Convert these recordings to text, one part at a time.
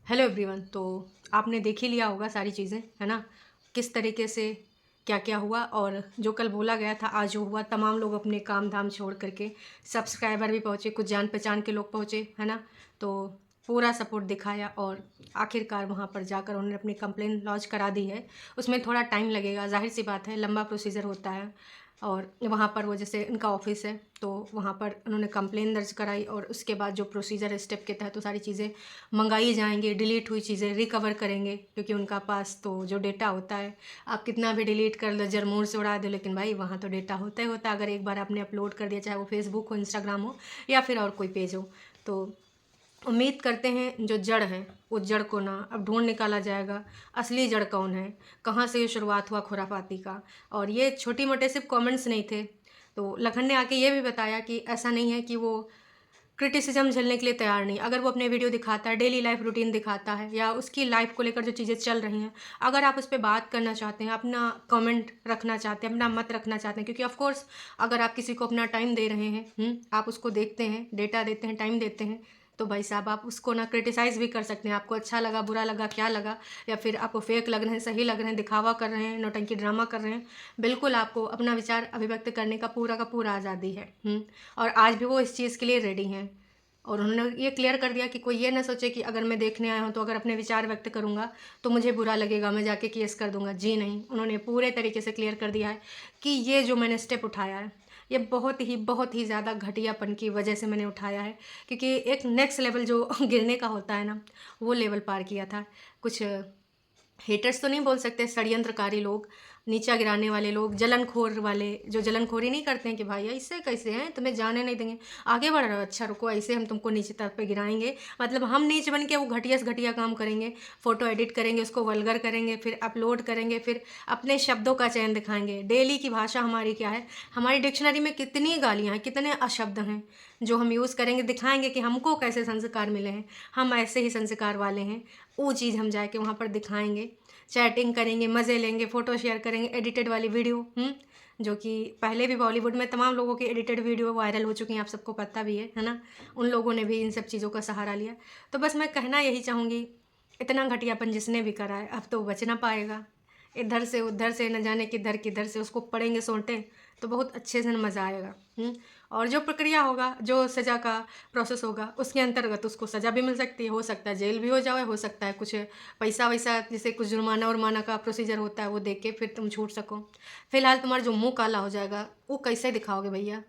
Hello everyone. तो आपने देख ही लिया होगा सारी चीज़ें, है ना? किस तरीके से क्या क्या हुआ, और जो कल बोला गया था आज जो हुआ। तमाम लोग अपने काम धाम छोड़ करके, सब्सक्राइबर भी पहुँचे, कुछ जान पहचान के लोग पहुँचे, है ना? तो पूरा सपोर्ट दिखाया और आखिरकार वहाँ पर जाकर उन्होंने अपनी कंप्लेन लॉन्च करा दी है। उसमें थोड़ा टाइम लगेगा, जाहिर सी बात है, लंबा प्रोसीजर होता है। और वहाँ पर वो जैसे इनका ऑफिस है, तो वहाँ पर उन्होंने कंप्लेन दर्ज कराई और उसके बाद जो प्रोसीजर स्टेप के तहत तो सारी चीज़ें मंगाई जाएंगी, डिलीट हुई चीज़ें रिकवर करेंगे, क्योंकि उनका पास तो जो डेटा होता है, आप कितना भी डिलीट कर लो, जरमूर से उड़ा दो, लेकिन भाई वहाँ तो डेटा होता ही होता है। अगर एक बार आपने अपलोड कर दिया, चाहे वो फेसबुक हो, इंस्टाग्राम हो, या फिर और कोई पेज हो, तो उम्मीद करते हैं जो जड़ है उस जड़ को ना अब ढूंढ निकाला जाएगा। असली जड़ कौन है, कहाँ से ये शुरुआत हुआ खुराफाती का। और ये छोटी मोटे सिर्फ कमेंट्स नहीं थे। तो लखन ने आके ये भी बताया कि ऐसा नहीं है कि वो क्रिटिसिज्म झेलने के लिए तैयार नहीं। अगर वो अपने वीडियो दिखाता है, डेली लाइफ रूटीन दिखाता है, या उसकी लाइफ को लेकर जो चीज़ें चल रही हैं, अगर आप उस पर बात करना चाहते हैं, अपना कमेंट रखना चाहते हैं, अपना मत रखना चाहते हैं, क्योंकि ऑफ कोर्स अगर आप किसी को अपना टाइम दे रहे हैं, आप उसको देखते हैं, डेटा देते हैं, टाइम देते हैं, तो भाई साहब आप उसको ना क्रिटिसाइज़ भी कर सकते हैं। आपको अच्छा लगा, बुरा लगा, क्या लगा, या फिर आपको फेक लग रहे हैं, सही लग रहे हैं, दिखावा कर रहे हैं, नौटंकी ड्रामा कर रहे हैं, बिल्कुल आपको अपना विचार अभिव्यक्त करने का पूरा आज़ादी है। और आज भी वो इस चीज़ के लिए रेडी हैं। और उन्होंने ये क्लियर कर दिया कि कोई ये ना सोचे कि अगर मैं देखने आया हूँ तो अगर अपने विचार व्यक्त करूँगा तो मुझे बुरा लगेगा, मैं जाके केस कर दूँगा। जी नहीं, उन्होंने पूरे तरीके से क्लियर कर दिया है कि ये जो मैंने स्टेप उठाया है, ये बहुत ही ज़्यादा घटियापन की वजह से मैंने उठाया है, क्योंकि एक नेक्स्ट लेवल जो गिरने का होता है ना, वो लेवल पार किया था। कुछ हेटर्स तो नहीं बोल सकते, षड्यंत्रकारी लोग, नीचा गिराने वाले लोग, जलनखोर वाले, जो जलनखोरी नहीं करते हैं कि भाई इससे कैसे हैं, तुम्हें जाने नहीं देंगे, आगे बढ़ रहे हो, अच्छा रुको, ऐसे हम तुमको नीचे तरफ पे गिराएंगे। मतलब हम नीच बन के वो घटिया से घटिया काम करेंगे, फ़ोटो एडिट करेंगे, उसको वल्गर करेंगे, फिर अपलोड करेंगे, फिर अपने शब्दों का चयन दिखाएंगे। डेली की भाषा हमारी क्या है, हमारी डिक्शनरी में कितनी गालियाँ हैं, कितने अशब्द हैं जो हम यूज़ करेंगे, दिखाएंगे कि हमको कैसे संस्कार मिले हैं, हम ऐसे ही संस्कार वाले हैं। वो चीज़ हम जाके वहाँ पर दिखाएंगे, चैटिंग करेंगे, मज़े लेंगे, फ़ोटो शेयर करेंगे, एडिटेड वाली वीडियो, जो कि पहले भी बॉलीवुड में तमाम लोगों की एडिटेड वीडियो वायरल हो चुकी हैं, आप सबको पता भी है ना? उन लोगों ने भी इन सब चीज़ों का सहारा लिया। तो बस मैं कहना यही चाहूँगी, इतना घटियापन जिसने भी करा है अब तो बच ना पाएगा। इधर से उधर से, न जाने किधर से उसको पड़ेंगे सोंटे, तो बहुत अच्छे से मज़ा आएगा। और जो प्रक्रिया होगा, जो सज़ा का प्रोसेस होगा, उसके अंतर्गत उसको सज़ा भी मिल सकती है, हो सकता है जेल भी हो जाए, हो सकता है कुछ पैसा वैसा, जैसे कुछ जुर्माना उर्माना का प्रोसीजर होता है, वो दे के फिर तुम छूट सको। फिलहाल तुम्हारा जो मुंह काला हो जाएगा वो कैसे दिखाओगे भैया?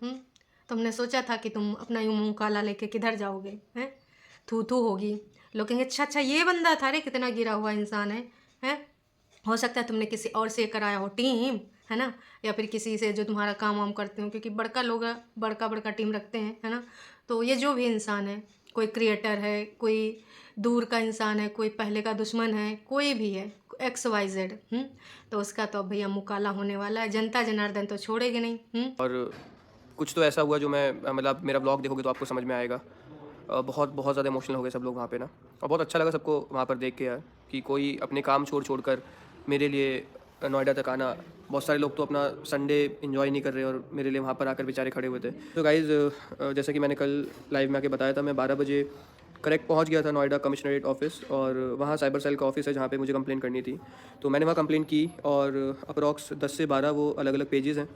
तुमने सोचा था कि तुम अपना यूँ मुंह काला लेके किधर जाओगे? हैं? थू थू होगी, लोग कहेंगे अच्छा अच्छा ये बंदा था रे, कितना गिरा हुआ इंसान है। हो सकता है तुमने किसी और से कराया हो टीम, है ना? या फिर किसी से जो तुम्हारा काम वाम करते हो, क्योंकि बड़का लोग है, बड़का टीम रखते हैं, है ना? तो ये जो भी इंसान है, कोई क्रिएटर है, कोई दूर का इंसान है, कोई पहले का दुश्मन है, कोई भी है, XYZ, तो उसका तो अब भैया मुकाला होने वाला है। जनता जनार्दन तो छोड़ेगी नहीं। और कुछ तो ऐसा हुआ जो मैं मतलब मेरा ब्लॉग देखोगे तो आपको समझ में आएगा। बहुत बहुत ज़्यादा इमोशनल हो गए सब लोग वहाँ पे ना, और बहुत अच्छा लगा सबको वहाँ पर देख के यार, कि कोई अपने काम छोड़ कर मेरे लिए नोएडा तक आना। बहुत सारे लोग तो अपना संडे एंजॉय नहीं कर रहे और मेरे लिए वहाँ पर आकर बेचारे खड़े हुए थे। तो गाइज़, जैसा कि मैंने कल लाइव में आके बताया था, मैं 12 बजे करेक्ट पहुँच गया था नोएडा कमिश्नरेट ऑफिस, और वहाँ साइबर सेल का ऑफिस है जहाँ पे मुझे कंप्लेंट करनी थी। तो मैंने वहाँ कंप्लेंट की, और अप्रॉक्स 10 से 12 वो अलग अलग पेजेज़ हैं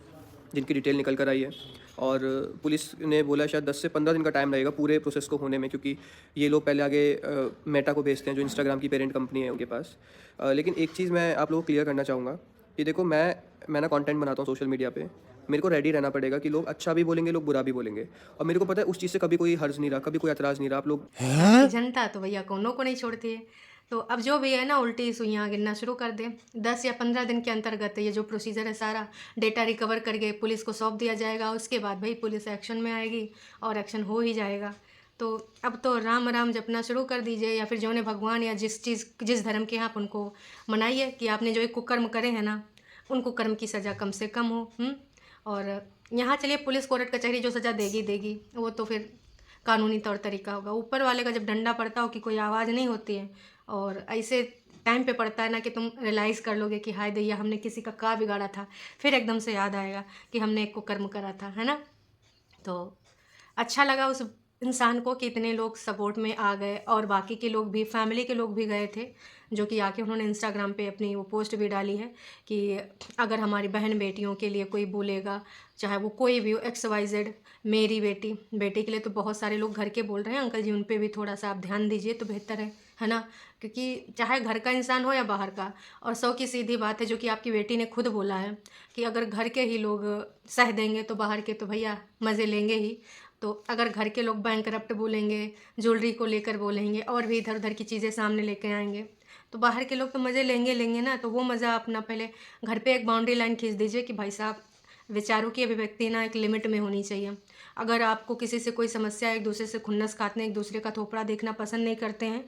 जिनकी डिटेल निकल कर आई है। और पुलिस ने बोला शायद 10 से 15 दिन का टाइम लगेगा पूरे प्रोसेस को होने में, क्योंकि ये लोग पहले आगे मेटा को भेजते हैं, जो इंस्टाग्राम की पेरेंट कंपनी है उनके पास। लेकिन एक चीज़ मैं आप लोगों को क्लियर करना चाहूँगा कि देखो, मैं ना कंटेंट बनाता हूँ सोशल मीडिया पे। मेरे को रेडी रहना पड़ेगा कि लोग अच्छा भी बोलेंगे, लोग बुरा भी बोलेंगे, और मेरे को पता है उस चीज़ से कभी कोई हर्ज नहीं रहा, कभी कोई एतराज़ नहीं रहा। आप लोग आपकी जनता तो भैया कौनों को नहीं छोड़ती है। तो अब जो भी है ना, उल्टी सुइयाँ गिनना शुरू कर दें। 10 या 15 दिन के अंतर्गत ये जो प्रोसीजर है, सारा डेटा रिकवर करके पुलिस को सौंप दिया जाएगा। उसके बाद भाई पुलिस एक्शन में आएगी और एक्शन हो ही जाएगा। तो अब तो राम राम जपना शुरू कर दीजिए, या फिर जो ने भगवान या जिस धर्म के हैं आप उनको मनाइए कि आपने जो एक कुकर्म करे हैं ना, उन कुकर्म की सज़ा कम से कम हो। और यहाँ चलिए, पुलिस कोर्ट कचहरी जो सज़ा देगी देगी, वो तो फिर कानूनी तौर तरीका होगा। ऊपर वाले का जब डंडा पड़ता हो कि कोई आवाज़ नहीं होती है, और ऐसे टाइम पे पड़ता है ना कि तुम रियलाइज़ कर लोगे कि हाय दैया, हमने किसी का बिगाड़ा था, फिर एकदम से याद आएगा कि हमने एक को कर्म करा था, है ना? तो अच्छा लगा उस इंसान को कि इतने लोग सपोर्ट में आ गए और बाकी के लोग भी, फैमिली के लोग भी गए थे, जो कि आके उन्होंने इंस्टाग्राम पे अपनी वो पोस्ट भी डाली है कि अगर हमारी बहन बेटियों के लिए कोई बोलेगा, चाहे वो कोई भी हो, XYZ, मेरी बेटी के लिए तो बहुत सारे लोग घर के बोल रहे हैं, अंकल जी उन पे भी थोड़ा सा आप ध्यान दीजिए तो बेहतर है ना, क्योंकि चाहे घर का इंसान हो या बाहर का। और सौ की सीधी बात है जो कि आपकी बेटी ने खुद बोला है कि अगर घर के ही लोग सह देंगे तो बाहर के तो भैया मज़े लेंगे ही। तो अगर घर के लोग बैंकरप्ट बोलेंगे, ज्वेलरी को लेकर बोलेंगे और भी इधर उधर की चीज़ें सामने लेके आएंगे, तो बाहर के लोग तो मज़े लेंगे ना। तो वो मज़ा अपना पहले घर पे एक बाउंड्री लाइन खींच दीजिए कि भाई साहब, विचारों की अभिव्यक्ति ना एक लिमिट में होनी चाहिए। अगर आपको किसी से कोई समस्या है, एक दूसरे से खुन्नस खाते हैं, एक दूसरे का थोपड़ा देखना पसंद नहीं करते हैं,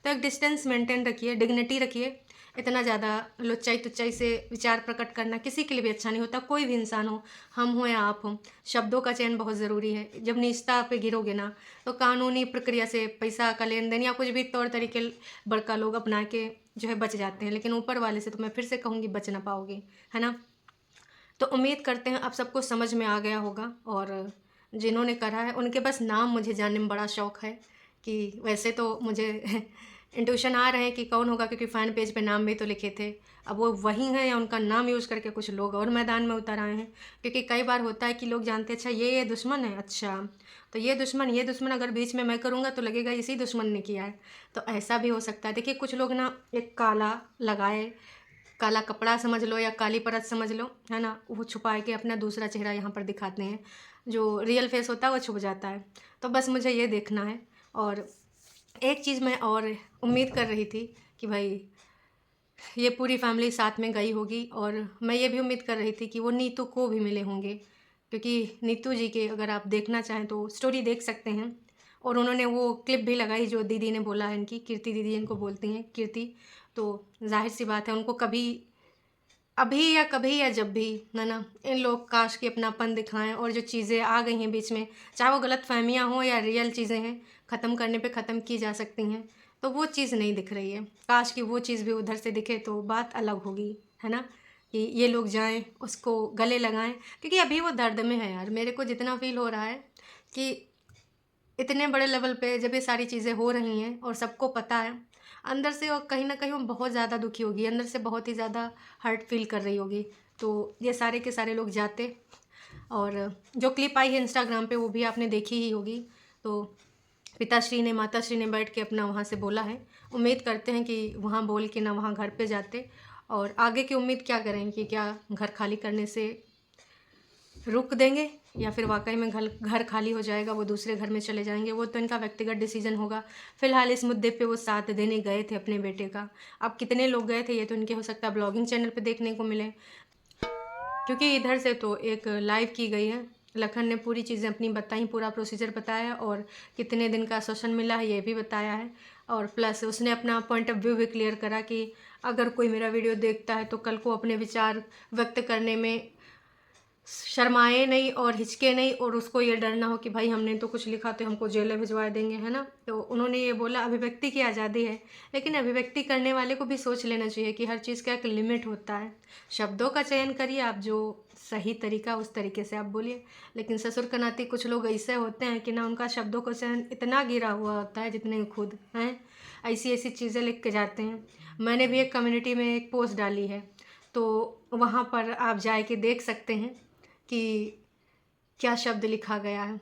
तो एक डिस्टेंस मेंटेन रखिए, डिग्निटी रखिए। इतना ज़्यादा लुच्चाई तुच्चाई से विचार प्रकट करना किसी के लिए भी अच्छा नहीं होता, कोई भी इंसान हो, हम हो या आप हो। शब्दों का चयन बहुत ज़रूरी है। जब नीचता पे गिरोगे ना, तो कानूनी प्रक्रिया से पैसा का लेन देन या कुछ भी तौर तरीके बड़का लोग अपना के जो है बच जाते हैं, लेकिन ऊपर वाले से तो मैं फिर से कहूँगी बच ना पाओगे, है ना। तो उम्मीद करते हैं आप सबको समझ में आ गया होगा, और जिन्होंने करा है उनके बस नाम मुझे जानने में बड़ा शौक़ है कि वैसे तो मुझे इंट्यूशन आ रहे हैं कि कौन होगा, क्योंकि फ़ैन पेज पे नाम भी तो लिखे थे। अब वो वही हैं या उनका नाम यूज़ करके कुछ लोग और मैदान में उतर आए हैं, क्योंकि कई बार होता है कि लोग जानते हैं अच्छा ये दुश्मन है, अच्छा तो ये दुश्मन अगर बीच में मैं करूँगा तो लगेगा इसी दुश्मन ने किया है। तो ऐसा भी हो सकता है। देखिए कुछ लोग ना एक काला लगाए, काला कपड़ा समझ लो या काली परत समझ लो, है ना, वो छुपा के अपना दूसरा चेहरा यहाँ पर दिखाते हैं, जो रियल फेस होता है वो छुप जाता है। तो बस मुझे ये देखना है। और एक चीज़ मैं और उम्मीद कर रही थी कि भाई ये पूरी फैमिली साथ में गई होगी, और मैं ये भी उम्मीद कर रही थी कि वो नीतू को भी मिले होंगे, क्योंकि नीतू जी के अगर आप देखना चाहें तो स्टोरी देख सकते हैं। और उन्होंने वो क्लिप भी लगाई जो दीदी ने बोला है, इनकी कीर्ति दीदी इनको बोलती हैं, कीर्ति। तो जाहिर सी बात है उनको कभी, अभी या कभी या जब भी, है ना, इन लोग काश कि अपनापन दिखाएं, और जो चीज़ें आ गई हैं बीच में, चाहे वो गलत फहमियाँ हों या रियल चीज़ें हैं, ख़त्म करने पे ख़त्म की जा सकती हैं, तो वो चीज़ नहीं दिख रही है। काश कि वो चीज़ भी उधर से दिखे तो बात अलग होगी, है ना, कि ये लोग जाएं उसको गले लगाएं, क्योंकि अभी वो दर्द में है यार। मेरे को जितना फील हो रहा है कि इतने बड़े लेवल पे जब ये सारी चीज़ें हो रही हैं और सबको पता है, अंदर से और कहीं न कहीं वो बहुत ज़्यादा दुखी होगी, अंदर से बहुत ही ज़्यादा हर्ट फ़ील कर रही होगी। तो ये सारे के सारे लोग जाते, और जो क्लिप आई है इंस्टाग्राम पे वो भी आपने देखी ही होगी। तो पिताश्री ने, माताश्री ने बैठ के अपना वहाँ से बोला है। उम्मीद करते हैं कि वहाँ बोल के ना वहाँ घर पे जाते, और आगे की उम्मीद क्या करें कि क्या घर खाली करने से रुक देंगे या फिर वाकई में घर खाली हो जाएगा, वो दूसरे घर में चले जाएंगे, वो तो इनका व्यक्तिगत डिसीजन होगा। फ़िलहाल इस मुद्दे पे वो साथ देने गए थे अपने बेटे का। अब कितने लोग गए थे ये तो इनके हो सकता है ब्लॉगिंग चैनल पे देखने को मिले, क्योंकि इधर से तो एक लाइव की गई है। लखन ने पूरी चीज़ें अपनी बताई, पूरा प्रोसीजर बताया, और कितने दिन का सेशन मिला है ये भी बताया है। और प्लस उसने अपना पॉइंट ऑफ व्यू भी क्लियर करा कि अगर कोई मेरा वीडियो देखता है तो कल को अपने विचार व्यक्त करने में शर्माए नहीं और हिचके नहीं, और उसको ये डर ना हो कि भाई हमने तो कुछ लिखा तो हमको जेल में भिजवा देंगे, है ना। तो उन्होंने ये बोला अभिव्यक्ति की आज़ादी है, लेकिन अभिव्यक्ति करने वाले को भी सोच लेना चाहिए कि हर चीज़ का एक लिमिट होता है। शब्दों का चयन करिए आप, जो सही तरीका उस तरीके से आप बोलिए। लेकिन ससुर का नाती कुछ लोग ऐसे होते हैं कि ना उनका शब्दों का चयन इतना गिरा हुआ होता है जितने खुद हैं, ऐसी ऐसी चीज़ें लिख के जाते हैं। मैंने भी एक कम्युनिटी में एक पोस्ट डाली है, तो वहाँ पर आप जा के देख सकते हैं कि क्या शब्द लिखा गया है।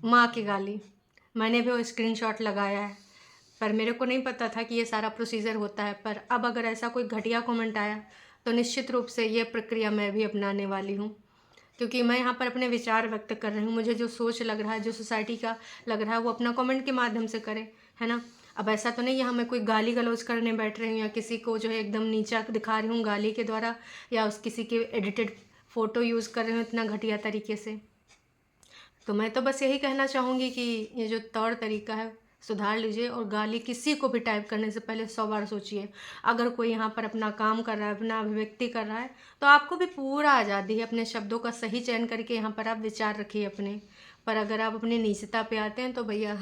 माँ की गाली, मैंने भी वो स्क्रीनशॉट लगाया है, पर मेरे को नहीं पता था कि ये सारा प्रोसीजर होता है। पर अब अगर ऐसा कोई घटिया कमेंट आया तो निश्चित रूप से ये प्रक्रिया मैं भी अपनाने वाली हूँ, क्योंकि मैं यहाँ पर अपने विचार व्यक्त कर रही हूँ। मुझे जो सोच लग रहा है, जो सोसाइटी का लग रहा है, वो अपना कमेंट के माध्यम से करे, है ना। अब ऐसा तो नहीं यहाँ मैं कोई गाली गलौज करने बैठ रही हूँ या किसी को जो है एकदम नीचा दिखा रही हूँ गाली के द्वारा, या उस किसी के एडिटेड फ़ोटो यूज़ कर रही हूँ इतना घटिया तरीके से। तो मैं तो बस यही कहना चाहूँगी कि ये जो तौर तरीका है सुधार लीजिए, और गाली किसी को भी टाइप करने से पहले 100 बार सोचिए। अगर कोई यहाँ पर अपना काम कर रहा है, अपना अभिव्यक्ति कर रहा है, तो आपको भी पूरा आज़ादी है अपने शब्दों का सही चयन करके यहाँ पर आप विचार रखिए अपने। पर अगर आप अपनी नीचता पे आते हैं तो भैया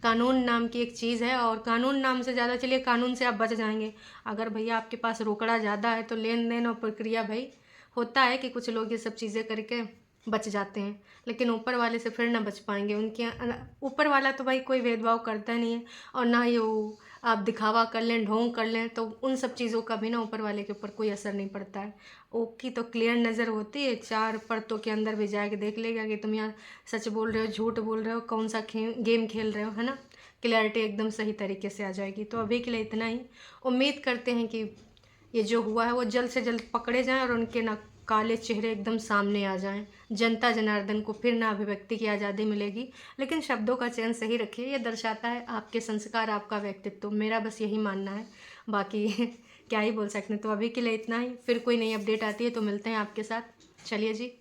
कानून नाम की एक चीज़ है, और कानून नाम से ज़्यादा चलिए कानून से आप बच जाएंगे। अगर भैया आपके पास रोकड़ा ज़्यादा है तो लेन देन और प्रक्रिया भाई होता है कि कुछ लोग ये सब चीज़ें करके बच जाते हैं, लेकिन ऊपर वाले से फिर ना बच पाएंगे। उनके ऊपर वाला तो भाई कोई भेदभाव करता नहीं है, और ना ही वो आप दिखावा कर लें, ढोंग कर लें, तो उन सब चीज़ों का भी ना ऊपर वाले के ऊपर कोई असर नहीं पड़ता है। ओकी तो क्लियर नज़र होती है, 4 परतों के अंदर भी जाके देख लेगा कि तुम यहाँ सच बोल रहे हो, झूठ बोल रहे हो, कौन सा गेम खेल रहे हो, है ना। क्लैरिटी एकदम सही तरीके से आ जाएगी। तो अभी के लिए इतना ही। उम्मीद करते हैं कि ये जो हुआ है वो जल्द से जल्द पकड़े जाएं और उनके ना काले चेहरे एकदम सामने आ जाएं। जनता जनार्दन को फिर ना अभिव्यक्ति की आज़ादी मिलेगी, लेकिन शब्दों का चयन सही रखिए। ये दर्शाता है आपके संस्कार, आपका व्यक्तित्व। मेरा बस यही मानना है, बाकी क्या ही बोल सकते हैं। तो अभी के लिए इतना ही। फिर कोई नई अपडेट आती है तो मिलते हैं आपके साथ। चलिए जी।